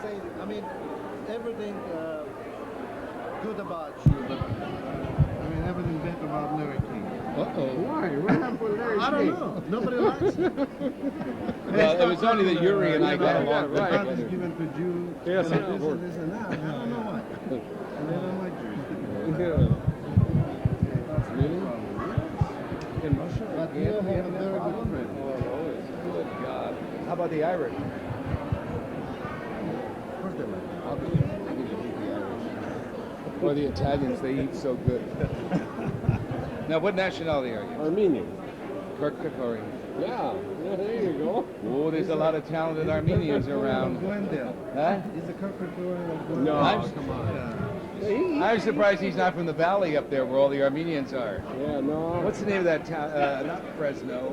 say, I mean, everything good about you, but I mean, everything bad about Larry King. Uh-oh. Why? What happened with Larry I don't know. Nobody likes it. Well, it was only that Yuri and I got along right. God is given to Jews. Yes, and yeah, this of course. and this and that. I don't know why. And they don't like Jews. Yeah. That's Really? the problem. In Russia? But you have a very good friend. Good God. How about the Irish? Of course they like it. I'll give you the Irish. Or the Italians, they eat so good. Now, what nationality are you? Armenian. Kirkukori. Yeah. Yeah, there you go. Oh, there's a lot of talented Armenians around. Glendale. Huh? He's a Kirkukori of Glendale. No, I'm- come on. Yeah. I'm surprised he's not from the valley up there where all the Armenians are. Yeah, no. What's the name of that town? Not Fresno.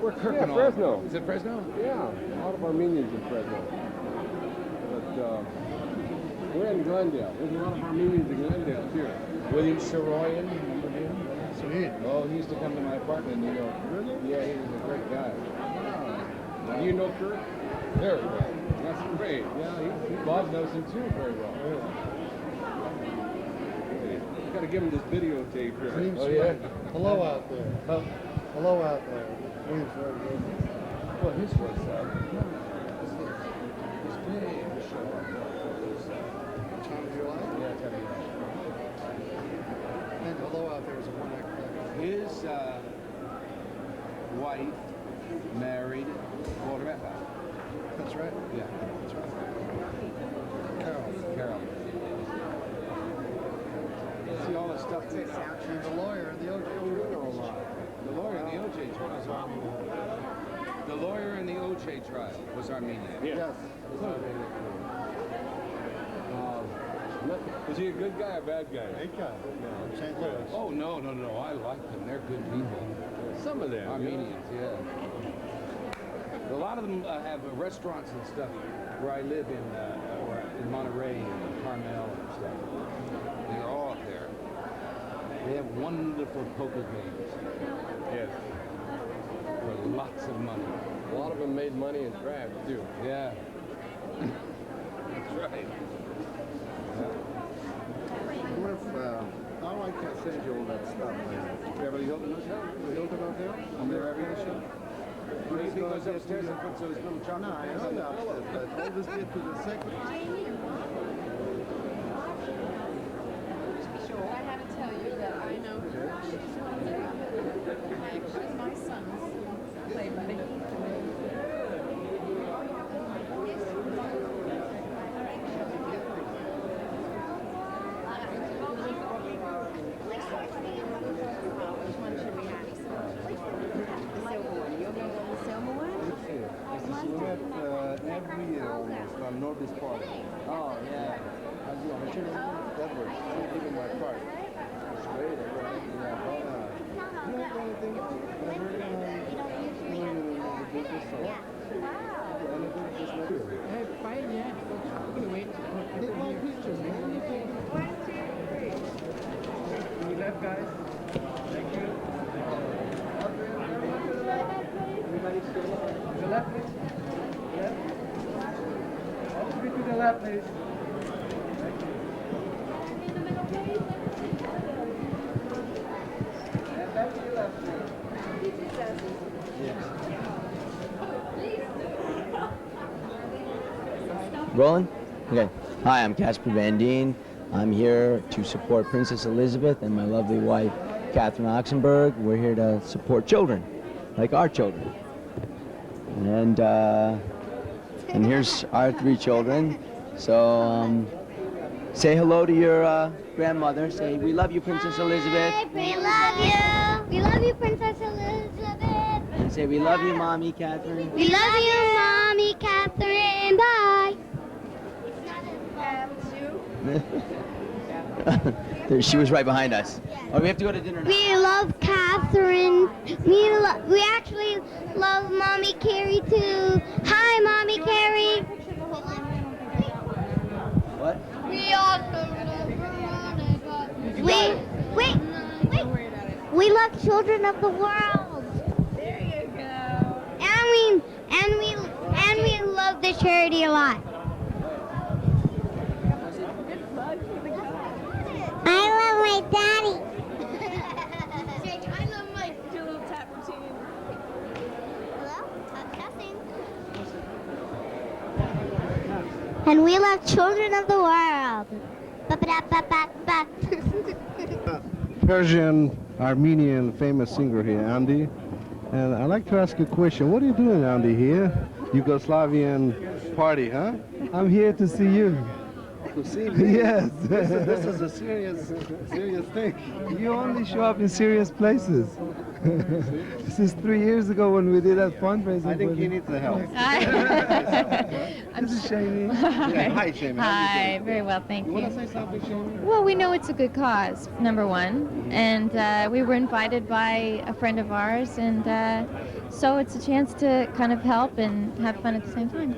Where Kirkukori? Yeah, Fresno. Is it Fresno? Yeah, a lot of Armenians in Fresno. But we're in Glendale. There's a lot of Armenians in Glendale, too. William Saroyan, remember him? Sweet. Oh, he used to come to my apartment in New York. Really? Yeah, he was a great guy. Do you know Kurt? Very well. That's great. Yeah, Bob knows him too very well. You gotta give him this videotape here. Seems Oh, yeah? Hello out there. Hello out there. Seems very good. Well, his was, his big show. Time of your life? Yeah, tell me And hello out there is a one-act play. his wife married Walter Matthau. That's right. Yeah, That's right. Carol. Carol. See all the stuff there. And the lawyer in the OJ trial. The lawyer in the OJ trial. The lawyer in the OJ trial was Armenian. Yes. Was he a good guy or bad guy? Great guy. From St. Louis. Oh, no. I like them. They're good people. Some of them. Armenians, yeah. A lot of them have restaurants and stuff where I live in Monterey and Carmel and stuff. They're all up there. They have wonderful poker games Yes. for lots of money. A lot of them made money in crabs, too. Yeah. That's right. How I can send you all that stuff, man. Beverly Hilton Hotel? The Hilton Hotel? On their every show? What do you think goes upstairs and puts those little chocolate No, I things know on the that, pillow? but always get to the second. Sure. I had to tell you that I know her. She's my son's play buddy. Which one should we have? The silver one. You're going to go with the silver one? We have every year almost on Northeast Park. Oh, yeah. How's your Richard? Edward. I'm giving my card. That's great. Yeah. You have anything ever doing the business or anything just like this? Hey, fine, yeah. We're gonna wait. Take my pictures, man. You take We left, guys. Thank you. Everybody still to the left, please. Left. All three to the left, please. And back to the left, please. Rolling? Okay. Hi, I'm Casper Van Dien. I'm here to support Princess Elizabeth and my lovely wife, Catherine Oxenberg. We're here to support children, like our children. And here's our three children. So say hello to your grandmother. Say, we love you, Princess Elizabeth. We love you. We love you, Princess Elizabeth. And say, we love you, Mommy, Catherine. We love you, Mommy Catherine. Bye. There, she was right behind us. Oh, we have to go to dinner now. We love Catherine. We actually love Mommy Carrie too. Hi, Mommy Carrie. What? We also wait. We love children of the world. There you go. And we love the charity a lot. And we love children of the world. Ba-ba-da-ba-ba-ba. Persian, Armenian famous singer here, Andy. And I'd like to ask you a question. What are you doing, Andy, here? Yugoslavian party, huh? I'm here to see you. To see me? Yes. This is a serious thing. You only show up in serious places. This is 3 years ago when we did that fundraiser. I think he needs the help. This is Shani. Yeah, hi, Jamie. Hi, very well, thank You want you. to say something, Jamie? Well, we know it's a good cause, number one, and we were invited by a friend of ours, and so it's a chance to kind of help and have fun at the same time.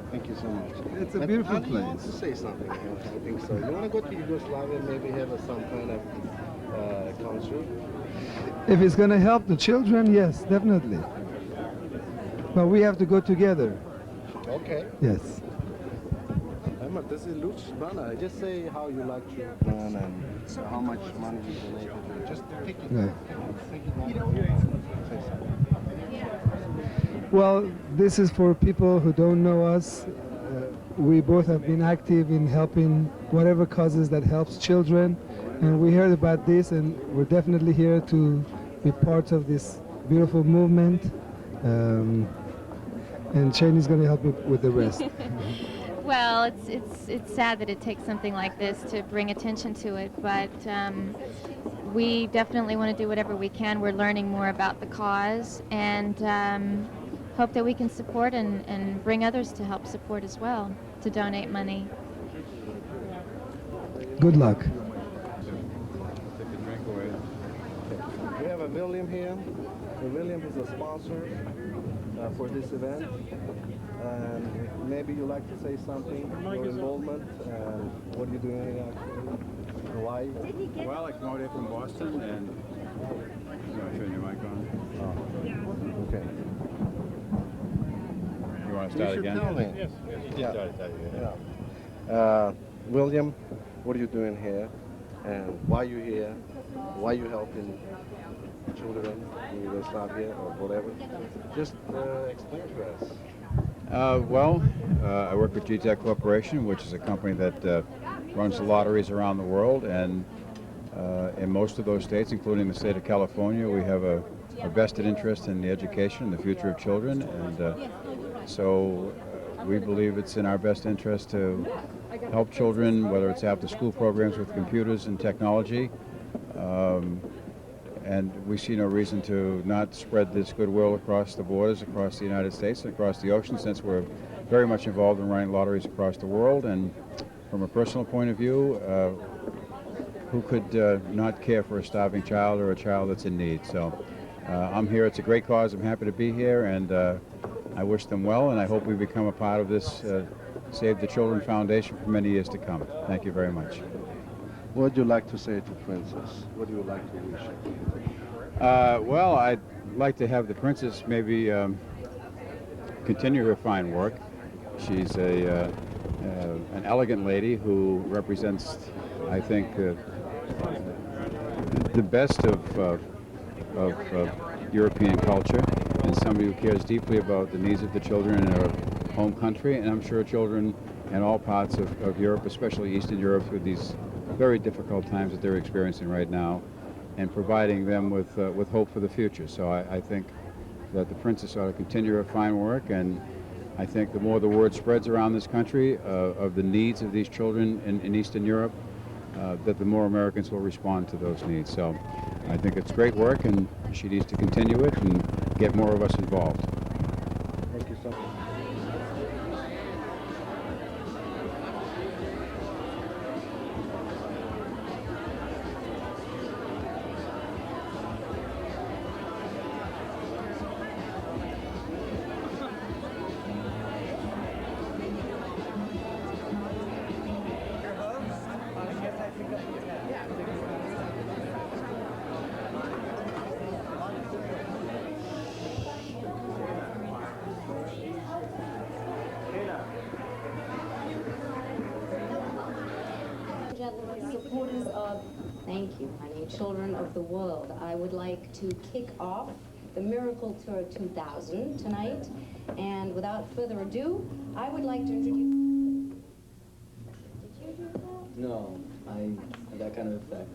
Thank you so much. It's a beautiful Andy, you want to place. say something? I think so. You want to go to Yugoslavia, maybe have some kind of concert? If it's going to help the children, yes, definitely. But we have to go together. Okay. Yes. This is Lutz Bana. Just say how you like children and how much money you donated. Just take it. Yeah. Take it now. Say something. Well, this is for people who don't know us. We both have been active in helping whatever causes that helps children, and we heard about this, and we're definitely here to be part of this beautiful movement. And Shane is going to help me with the rest. Well, it's sad that it takes something like this to bring attention to it, but we definitely want to do whatever we can. We're learning more about the cause, and hope that we can support and bring others to help support as well, to donate money. Good luck. Take a drink away. We have a William here. William is a sponsor for this event. And maybe you'd like to say something, your involvement, and what are you doing here actually? Why? Well, I come out here from Boston, and you want to turn your mic on? Okay. You want to You start should again? tell me. Yes. Yeah. Start again. Yeah. William, what are you doing here? And why you here? Why you helping children in Yugoslavia or whatever? Just explain to us. I work with GTEC Corporation, which is a company that runs the lotteries around the world, and in most of those states, including the state of California, we have a vested interest in the education and the future of children, and so we believe it's in our best interest to help children, whether it's after school programs with computers and technology, and we see no reason to not spread this goodwill across the borders, across the United States, and across the ocean, since we're very much involved in running lotteries across the world. And from a personal point of view, who could not care for a starving child or a child that's in need? So I'm here. It's a great cause. I'm happy to be here, and I wish them well, and I hope we become a part of this Save the Children Foundation for many years to come. Thank you very much. What would you like to say to Princess? What do you like to wish? Well, I'd like to have the princess maybe continue her fine work. She's an elegant lady who represents, I think, the best of European culture, and somebody who cares deeply about the needs of the children in her home country, and I'm sure children in all parts of Europe, especially Eastern Europe, through these very difficult times that they're experiencing right now, and providing them with hope for the future. So I think that the princess ought to continue her fine work, and I think the more the word spreads around this country of the needs of these children in Eastern Europe, that the more Americans will respond to those needs. So I think it's great work, and she needs to continue it and get more of us involved. Thank you so much. Supporters of, thank you, honey, children of the world. I would like to kick off the Miracle Tour 2000 tonight, and without further ado, I would like to introduce No, I have that kind of effect.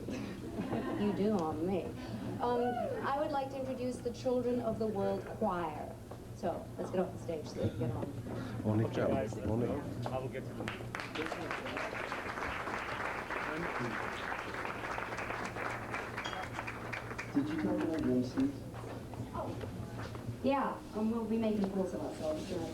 You do on me. I would like to introduce the Children of the World Choir. So let's get off the stage so they can get on. Only job. Only. I will get to them. Did you tell me about drum sleeves? Yeah, we'll be making fools of ourselves tonight.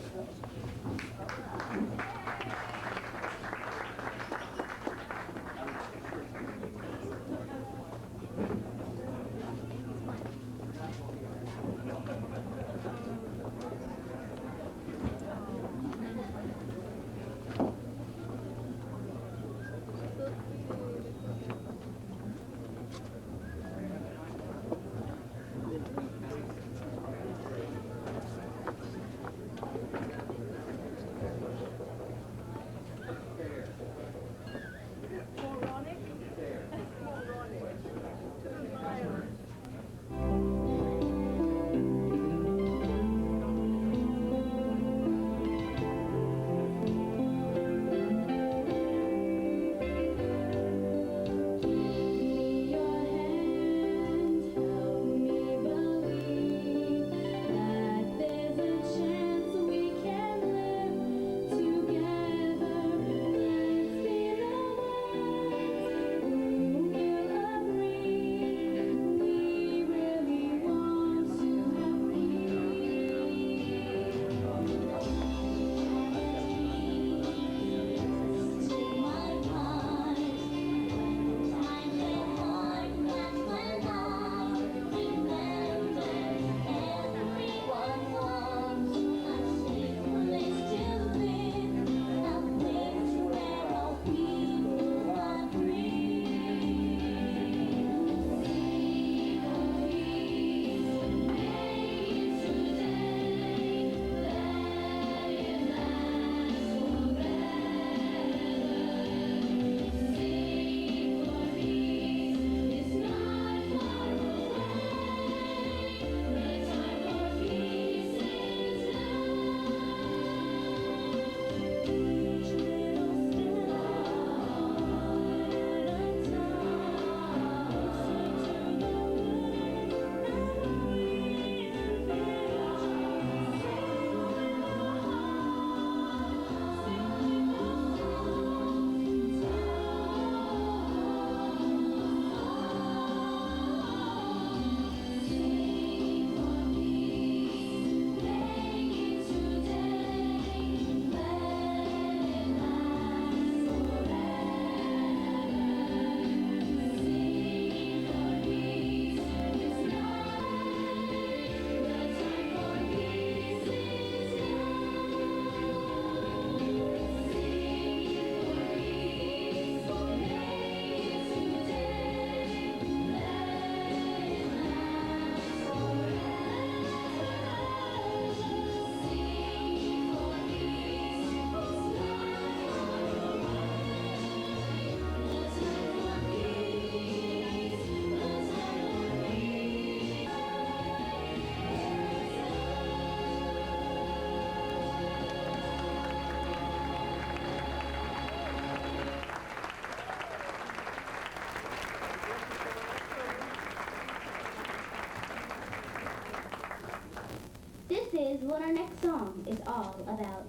This is what our next song is all about.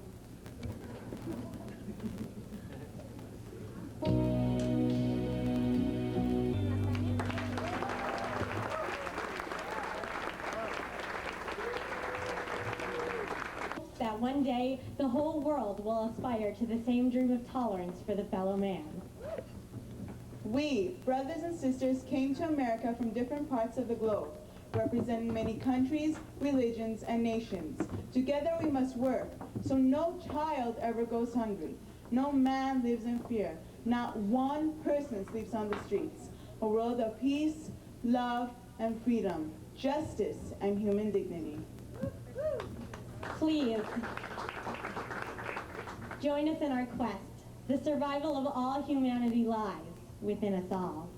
That one day the whole world will aspire to the same dream of tolerance for the fellow man. We, brothers and sisters, came to America from different parts of the globe, representing many countries, religions, and nations. Together we must work, so no child ever goes hungry. No man lives in fear. Not one person sleeps on the streets. A world of peace, love, and freedom, justice, and human dignity. Please, join us in our quest. The survival of all humanity lies within us all.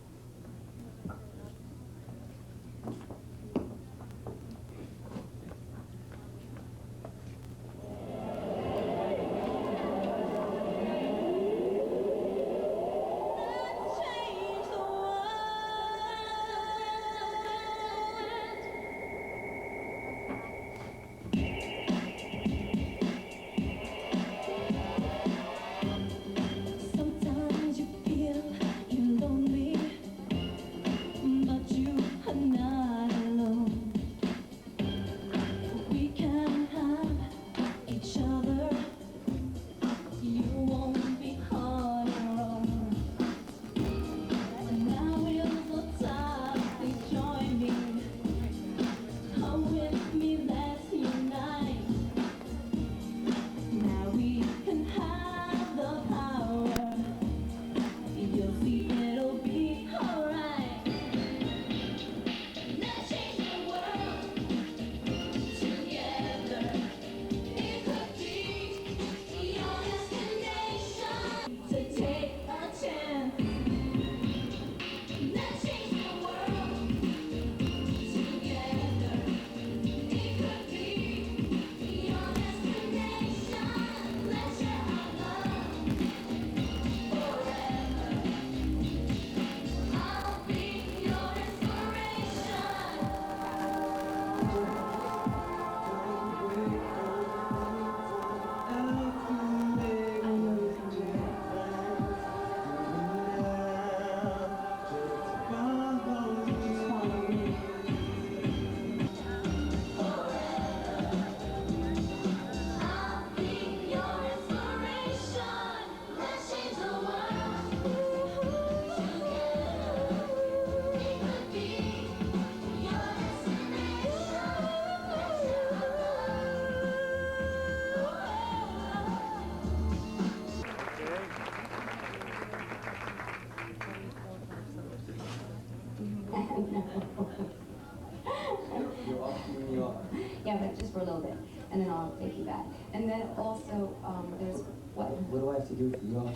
Yeah, but just for a little bit, and then I'll take you back. And then also, there's what? What do I have to do for you?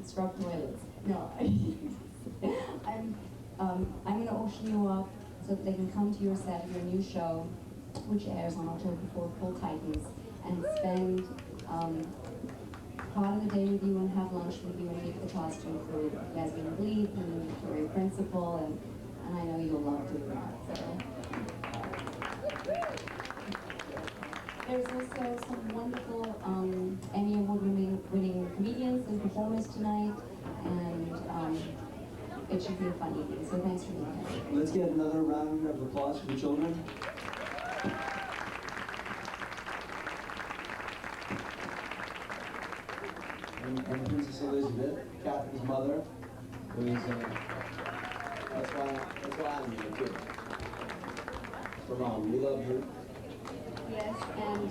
Scrub toilets. No, I'm gonna auction you off so that they can come to your set of your new show, which airs on October 4th, Full Titans, and spend part of the day with you and have lunch with you and meet the costume crew, Yasmin Bleeth and the Victoria Principal, and I know you'll love doing that. So. There's also some wonderful Emmy Award-winning comedians and performers tonight, and it should be a fun evening. So thanks for being here. Let's get another round of applause for the children. And Princess Elizabeth, Catherine's mother, who is, that's why I'm here too. For Mom, we love you. Yes, and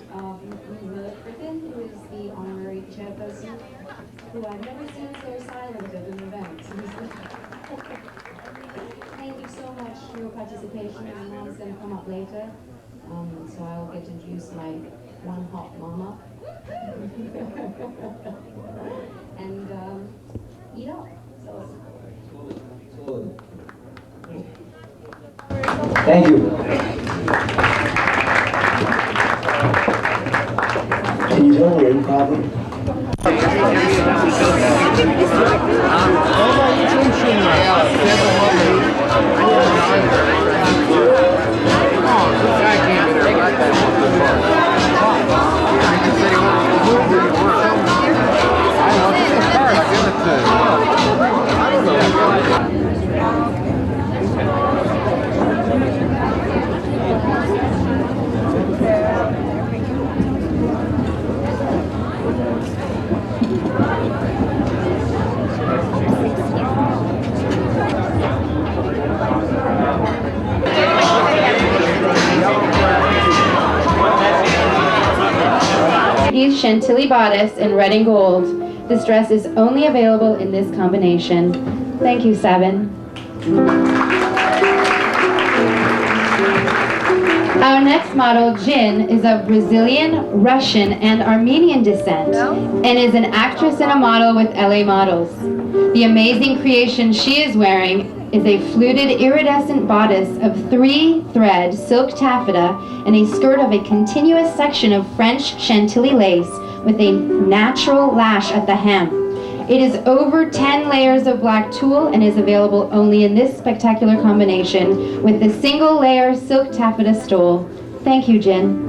Griffin, who is the honorary chairperson, who I've never seen so silent at an event. Thank you so much for your participation. My mom's going to come up later, so I will get to introduce my one hot mama. And eat up. Thank you. Can you tell we're in problem? Chantilly bodice in red and gold. This dress is only available in this combination. Thank you, Seven. Our next model, Jin, is of Brazilian, Russian, and Armenian descent, and is an actress and a model with LA Models. The amazing creation she is wearing is a fluted iridescent bodice of 3-thread silk taffeta and a skirt of a continuous section of French Chantilly lace with a natural lash at the hem. It is over 10 layers of black tulle and is available only in this spectacular combination with the single layer silk taffeta stole. Thank you, Jin.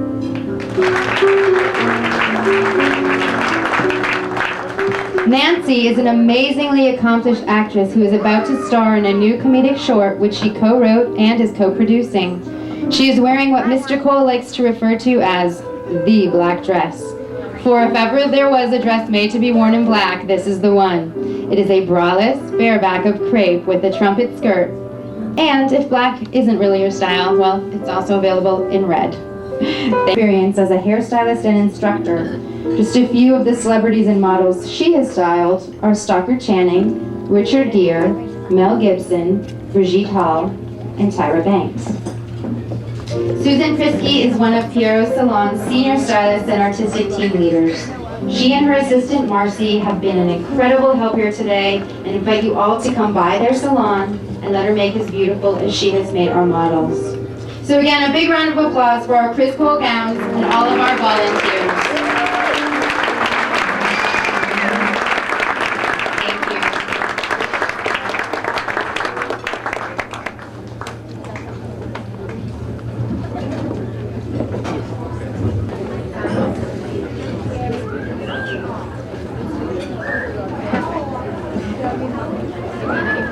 Nancy is an amazingly accomplished actress who is about to star in a new comedic short which she co-wrote and is co-producing. She is wearing what Mr. Cole likes to refer to as the black dress. For if ever there was a dress made to be worn in black, this is the one. It is a braless, bareback of crepe with a trumpet skirt. And if black isn't really your style, well, it's also available in red. Experience as a hairstylist and instructor. Just a few of the celebrities and models she has styled are Stockard Channing, Richard Gere, Mel Gibson, Brigitte Hall, and Tyra Banks. Susan Prisky is one of Pierrot Salon's senior stylists and artistic team leaders. She and her assistant Marcy have been an incredible help here today and invite you all to come by their salon and let her make as beautiful as she has made our models. So again, a big round of applause for our Chris Cole gowns and all of our volunteers.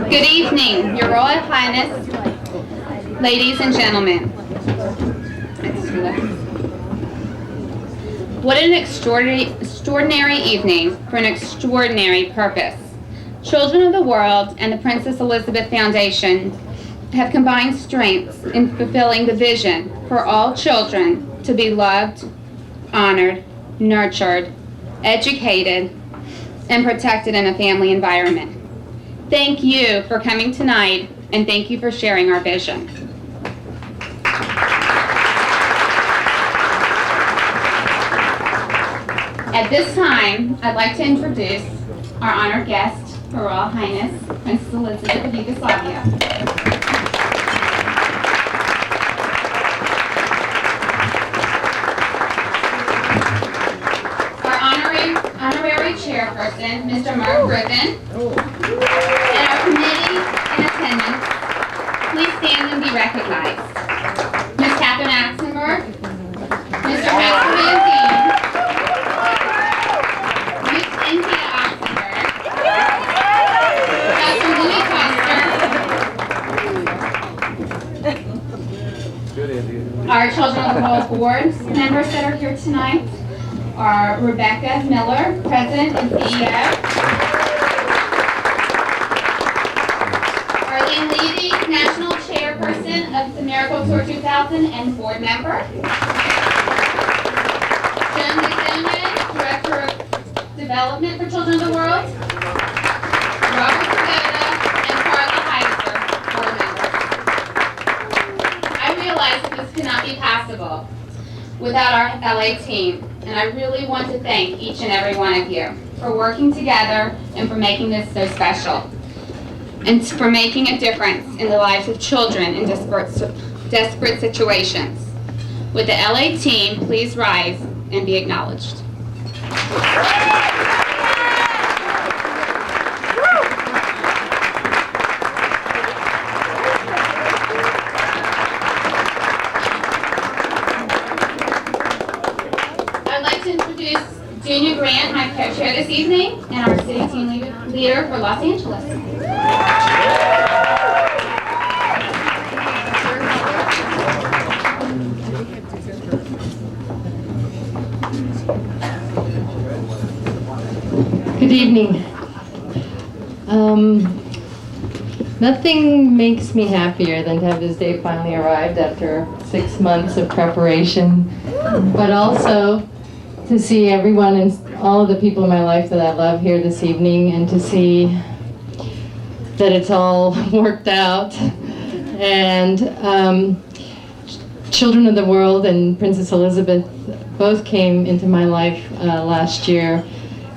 Good evening, Your Royal Highness, ladies and gentlemen. What an extraordinary evening for an extraordinary purpose. Children of the World and the Princess Elizabeth Foundation have combined strengths in fulfilling the vision for all children to be loved, honored, nurtured, educated, and protected in a family environment. Thank you for coming tonight, and thank you for sharing our vision. At this time, I'd like to introduce our honored guest, Her Royal Highness, Princess Elizabeth of Yugoslavia. Our honorary chairperson, Mr. Mark Griffin, and our committee in attendance, please stand and be recognized. Ms. Catherine Axenberg, Mr. Casper Van Dien, Ms. Cynthia Axenberg, Dr. Louis Coster. Our Children of the World Board members that are here tonight are Rebecca Miller, President and CEO. Arlene Levy, National Chairperson of the Miracle Tour 2000 and Board Member. Joan McDonough, Director of Development for Children of the World. Robert Pagoda and Carla Heiser, Board Member. I realize that this cannot be possible without our LA team, and I really want to thank each and every one of you for working together and for making this so special, and for making a difference in the lives of children in desperate situations. Would the LA team please rise and be acknowledged? I'd like to introduce Junior Grant, my co-chair this evening, and our city team leader for Los Angeles. Good evening. Nothing makes me happier than to have this day finally arrived after 6 months of preparation, but also to see everyone and all of the people in my life that I love here this evening, and to see that it's all worked out. And Children of the World and Princess Elizabeth both came into my life last year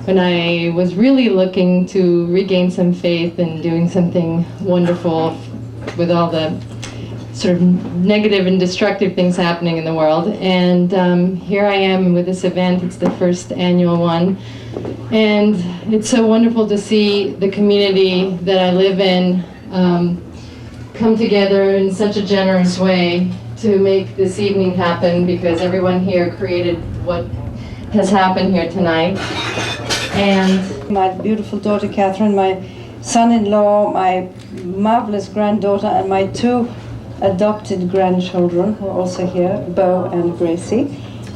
when I was really looking to regain some faith and doing something wonderful with all the sort of negative and destructive things happening in the world. And here I am with this event. It's the first annual one. And it's so wonderful to see the community that I live in come together in such a generous way to make this evening happen, because everyone here created what has happened here tonight. And my beautiful daughter Catherine, my son-in-law, my marvelous granddaughter, and my 2 adopted grandchildren who are also here, Bo and Gracie.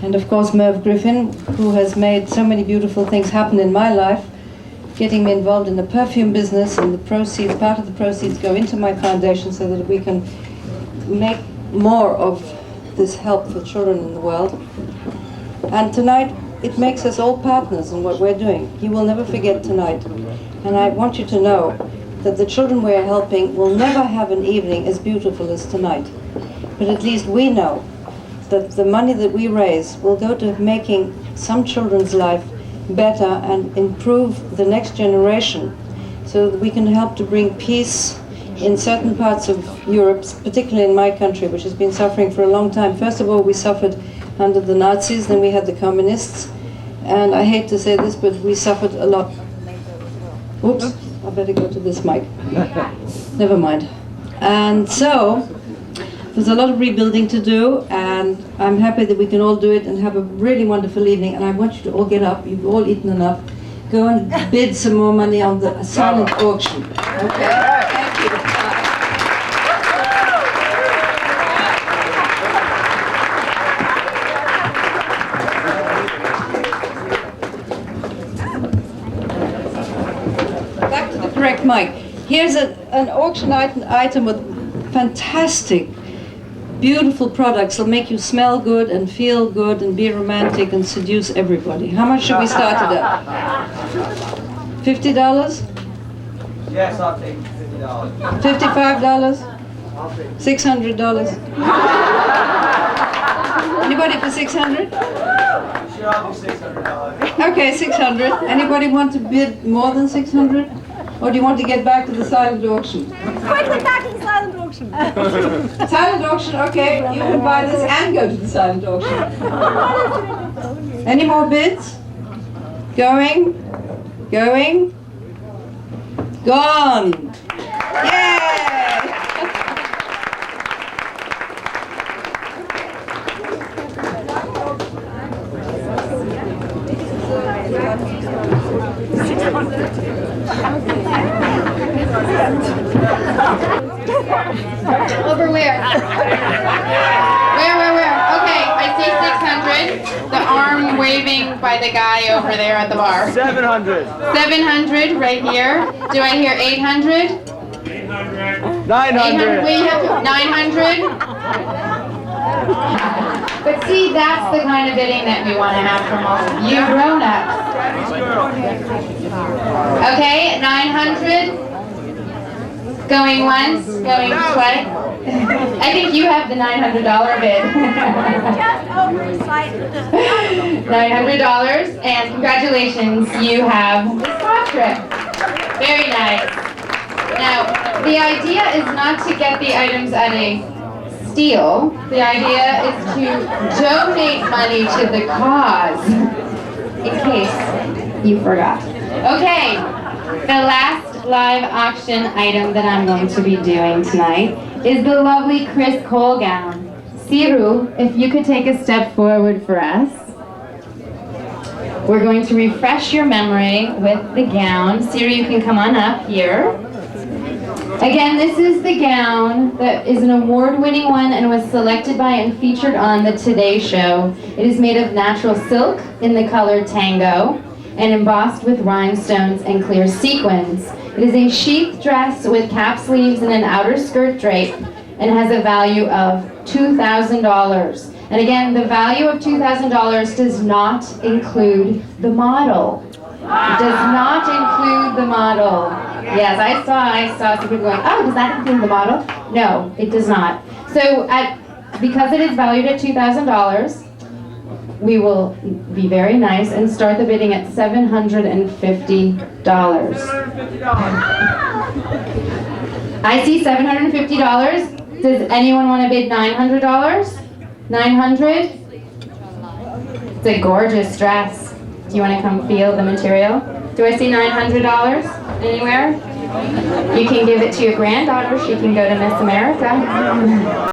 And of course Merv Griffin, who has made so many beautiful things happen in my life, getting me involved in the perfume business, and the proceeds, part of the proceeds go into my foundation so that we can make more of this help for children in the world. And tonight, it makes us all partners in what we're doing. You will never forget tonight. And I want you to know that the children we're helping will never have an evening as beautiful as tonight. But at least we know that the money that we raise will go to making some children's life better and improve the next generation, so that we can help to bring peace in certain parts of Europe, particularly in my country, which has been suffering for a long time. First of all, we suffered under the Nazis, then we had the communists, and I hate to say this, but we suffered a lot. Oops, I better go to this mic. Never mind. And so, there's a lot of rebuilding to do, and I'm happy that we can all do it and have a really wonderful evening. And I want you to all get up. You've all eaten enough. Go and bid some more money on the silent auction. Okay? Thank you. Back to the correct mic. Here's an auction item with fantastic, beautiful products that'll make you smell good and feel good and be romantic and seduce everybody. How much should we start it at? $50? Yes, I'll take $50. $55? $600? Anybody for 600? Sure, I'll do $600. Okay, 600. Anybody want to bid more than 600? Or do you want to get back to the silent auction? Quickly back to the silent auction. Silent auction, okay. You can buy this and go to the silent auction. Any more bids? Going? Going? Gone! Yay! Over where? Where? Okay, I see 600. The arm waving by the guy over there at the bar. 700. 700 right here. Do I hear 800? 900. We have 900. But see, that's the kind of bidding that we want to have from all of you grown-ups. Okay, 900. Going once, going twice. I think you have the $900 bid. $900, and congratulations, you have this spa trip. Very nice. Now, the idea is not to get the items at a steal. The idea is to donate money to the cause, in case you forgot. Okay, the last live auction item that I'm going to be doing tonight is the lovely Chris Cole gown. Siru, if you could take a step forward for us. We're going to refresh your memory with the gown. Siru, you can come on up here. Again, this is the gown that is an award-winning one and was selected by and featured on the Today Show. It is made of natural silk in the color tango and embossed with rhinestones and clear sequins. It is a sheath dress with cap sleeves and an outer skirt drape and has a value of $2,000. And again, the value of $2,000 does not include the model. It does not include the model. Yes, I saw some people going, oh, does that include the model? No, it does not. So because it is valued at $2,000, we will be very nice and start the bidding at $750. I see $750. Does anyone want to bid $900? 900? It's a gorgeous dress. Do you want to come feel the material? Do I see $900 anywhere? You can give it to your granddaughter. She can go to Miss America.